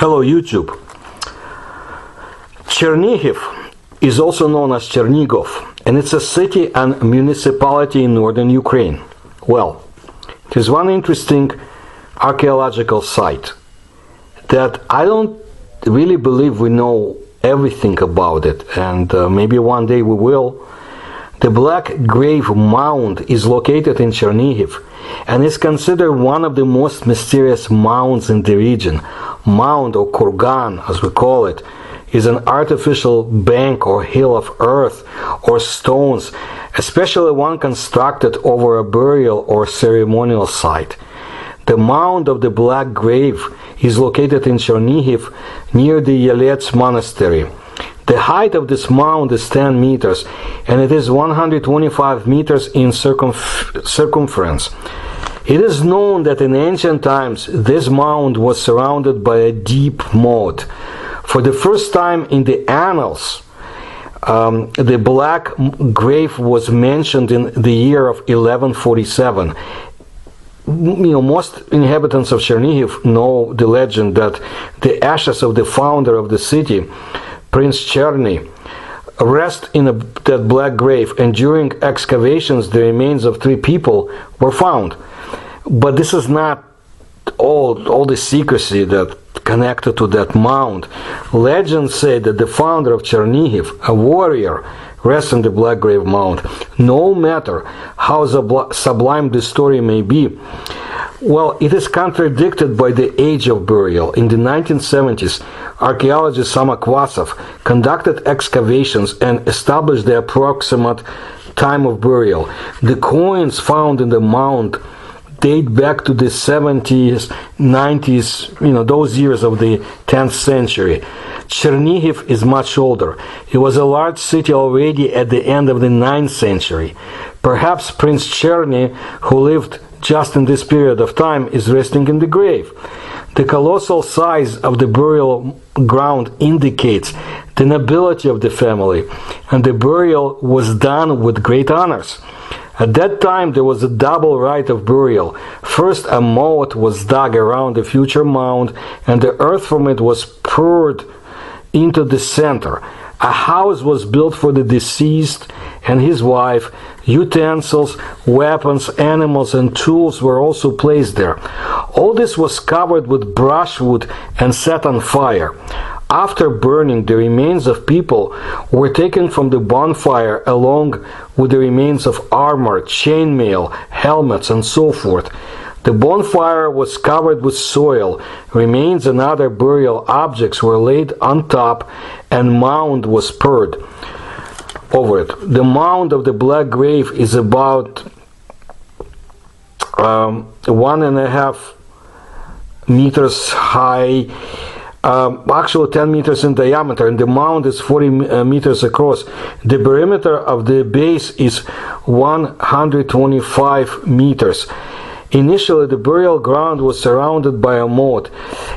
Hello YouTube. Chernihiv is also known as Chernigov, and it's a city and municipality in northern Ukraine. Well, there's one interesting archaeological site that I don't really believe we know everything about it, and maybe one day we will. The Black Grave Mound is located in Chernihiv and is considered one of the most mysterious mounds in the region. Mound, or kurgan as we call it, is an artificial bank or hill of earth or stones, especially one constructed over a burial or ceremonial site. The mound of the Black Grave is located in Chernihiv near the Yelets Monastery. The height of this mound is 10 meters and it is 125 meters in circumference. It is known that in ancient times this mound was surrounded by a deep moat. For the first time in the annals, the Black Grave was mentioned in the year of 1147. Most inhabitants of Chernihiv know the legend that the ashes of the founder of the city, Prince Chernihiv, rest in that black grave, and during excavations the remains of 3 people were found. But this is not all the secrecy that connected to that mound. Legends say that the founder of Chernihiv, a warrior, rests in the Black Grave Mound. No matter how sublime the story may be, well, it is contradicted by the age of burial. In the 1970s, archaeologist Samakvasov conducted excavations and established the approximate time of burial. The coins found in the mound date back to the 70s, 90s, those years of the 10th century. Chernihiv is much older. It was a large city already at the end of the 9th century. Perhaps Prince Chernihiv, who lived just in this period of time, is resting in the grave. The colossal size of the burial ground indicates the nobility of the family, and the burial was done with great honors. At that time there was a double rite of burial. First, a moat was dug around the future mound, and the earth from it was poured into the center. A house was built for the deceased and his wife. Utensils, weapons, animals, and tools were also placed there. All this was covered with brushwood and set on fire. After burning, the remains of people were taken from the bonfire along with the remains of armor, chainmail, helmets, and so forth. The bonfire was covered with soil. Remains and other burial objects were laid on top, and mound was poured over it. The mound of the Black Grave is about 1.5 meters high, actually 10 meters in diameter, and the mound is 40 meters across. The perimeter of the base is 125 meters. Initially, the burial ground was surrounded by a moat,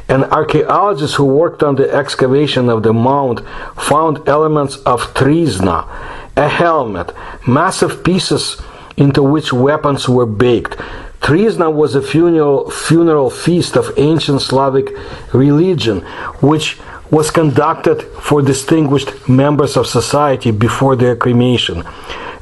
and archaeologists who worked on the excavation of the mound found elements of trizna, a helmet, massive pieces into which weapons were baked. Trizna was a funeral feast of ancient Slavic religion, which was conducted for distinguished members of society before their cremation.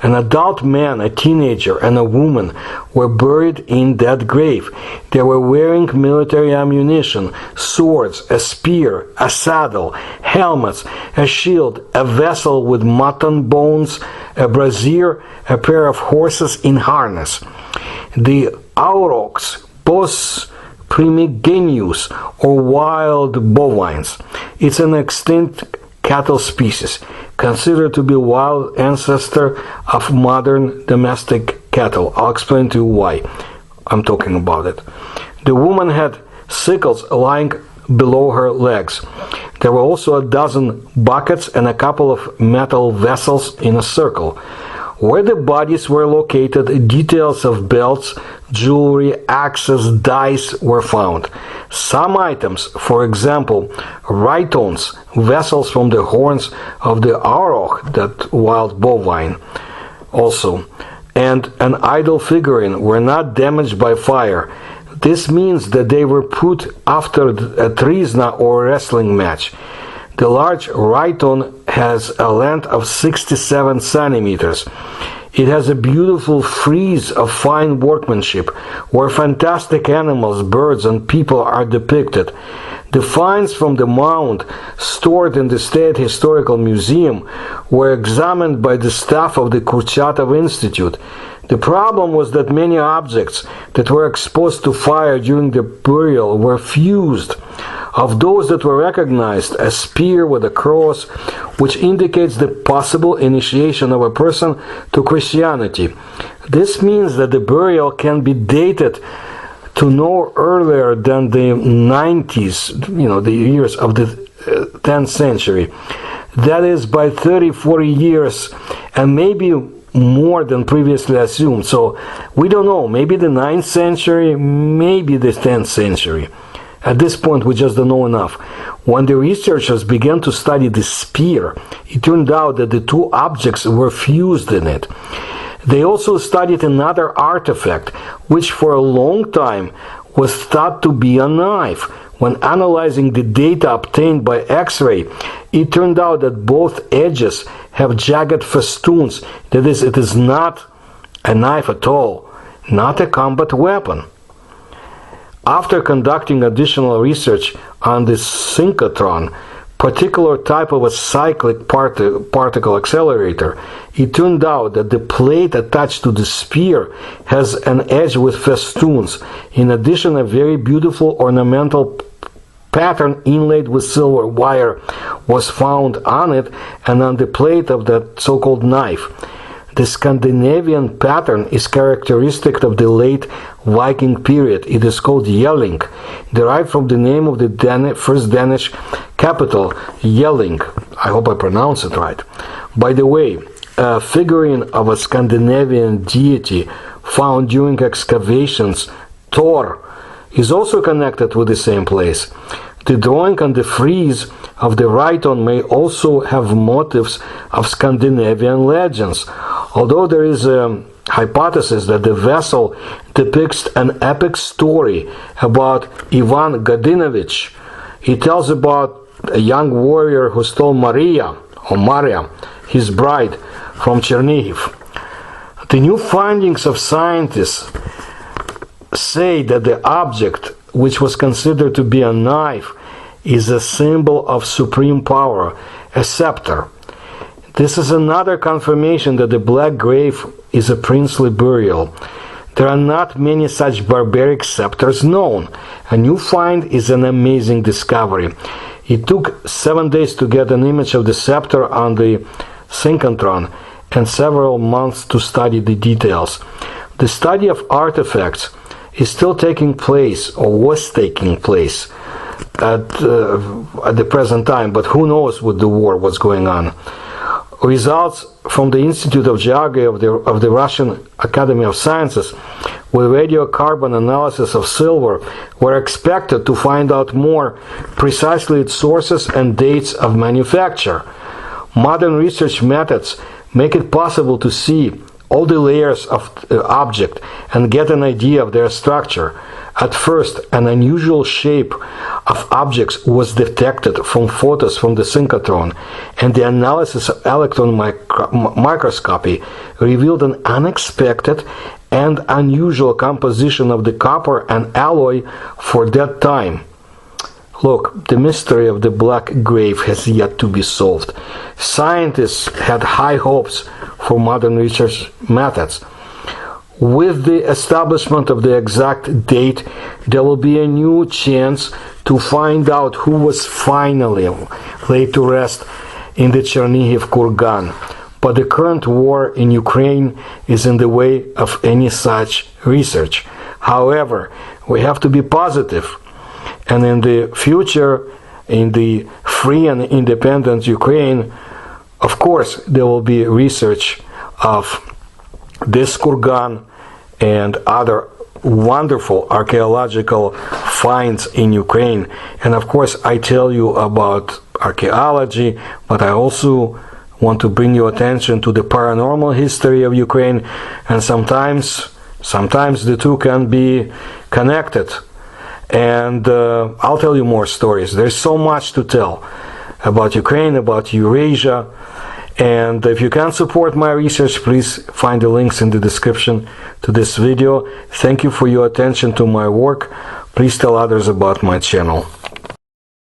An adult man, a teenager, and a woman were buried in that grave. They were wearing military ammunition, swords, a spear, a saddle, helmets, a shield, a vessel with mutton bones, a brazier, a pair of horses in harness. The aurochs, bos primigenius, or wild bovines. It's an extinct cattle species, considered to be wild ancestor of modern domestic cattle. I'll explain to you why I'm talking about it. The woman had sickles lying below her legs. There were also a dozen buckets and a couple of metal vessels in a circle. Where the bodies were located, details of belts, jewelry, axes, dice were found. Some items, for example, rhytons, vessels from the horns of the auroch, that wild bovine, also, and an idol figurine were not damaged by fire. This means that they were put after a trizna or wrestling match. The large rhyton has a length of 67 centimeters. It has a beautiful frieze of fine workmanship, where fantastic animals, birds, and people are depicted. The finds from the mound, stored in the State Historical Museum, were examined by the staff of the Kurchatov Institute. The problem was that many objects that were exposed to fire during the burial were fused. Of those that were recognized, a spear with a cross, which indicates the possible initiation of a person to Christianity. This means that the burial can be dated to no earlier than the 90s, the years of the 10th century. That is by 30, 40 years, and maybe more than previously assumed. So we don't know, maybe the 9th century, maybe the 10th century. At this point, we just don't know enough. When the researchers began to study the spear, it turned out that the two objects were fused in it. They also studied another artifact, which for a long time was thought to be a knife. When analyzing the data obtained by X-ray, it turned out that both edges have jagged festoons. That is, it is not a knife at all, not a combat weapon. After conducting additional research on the synchrotron, particular type of a cyclic particle accelerator, it turned out that the plate attached to the spear has an edge with festoons. In addition, a very beautiful ornamental pattern inlaid with silver wire was found on it and on the plate of that so-called knife. The Scandinavian pattern is characteristic of the late Viking period. It is called Jelling, derived from the name of the first Danish capital, Jelling. I hope I pronounce it right. By the way, a figurine of a Scandinavian deity found during excavations, Thor, is also connected with the same place. The drawing on the frieze of the rhyton may also have motifs of Scandinavian legends, although there is a hypothesis that the vessel depicts an epic story about Ivan Godinovich. It tells about a young warrior who stole Maria, his bride, from Chernihiv. The new findings of scientists say that the object, which was considered to be a knife, is a symbol of supreme power, a scepter. This is another confirmation that the black grave is a princely burial. There are not many such barbaric scepters known. A new find is an amazing discovery. It took 7 days to get an image of the scepter on the synchrotron and several months to study the details. The study of artifacts is still taking place, or was taking place, at the present time, but who knows with the war what's going on. Results from the Institute of Geography of the Russian Academy of Sciences with radiocarbon analysis of silver were expected to find out more precisely its sources and dates of manufacture. Modern research methods make it possible to see all the layers of the object and get an idea of their structure. At first, an unusual shape of objects was detected from photos from the synchrotron, and the analysis of electron microscopy revealed an unexpected and unusual composition of the copper and alloy for that time. Look, the mystery of the black grave has yet to be solved. Scientists had high hopes for modern research methods. With the establishment of the exact date, there will be a new chance to find out who was finally laid to rest in the Chernihiv kurgan. But the current war in Ukraine is in the way of any such research. However, we have to be positive. And in the future, in the free and independent Ukraine, of course, there will be research of this kurgan and other wonderful archaeological finds in Ukraine. And of course, I tell you about archaeology, but I also want to bring your attention to the paranormal history of Ukraine. And sometimes the two can be connected. And I'll tell you more stories. There's so much to tell about Ukraine, about Eurasia. And if you can support my research, please find the links in the description to this video. Thank you for your attention to my work. Please tell others about my channel.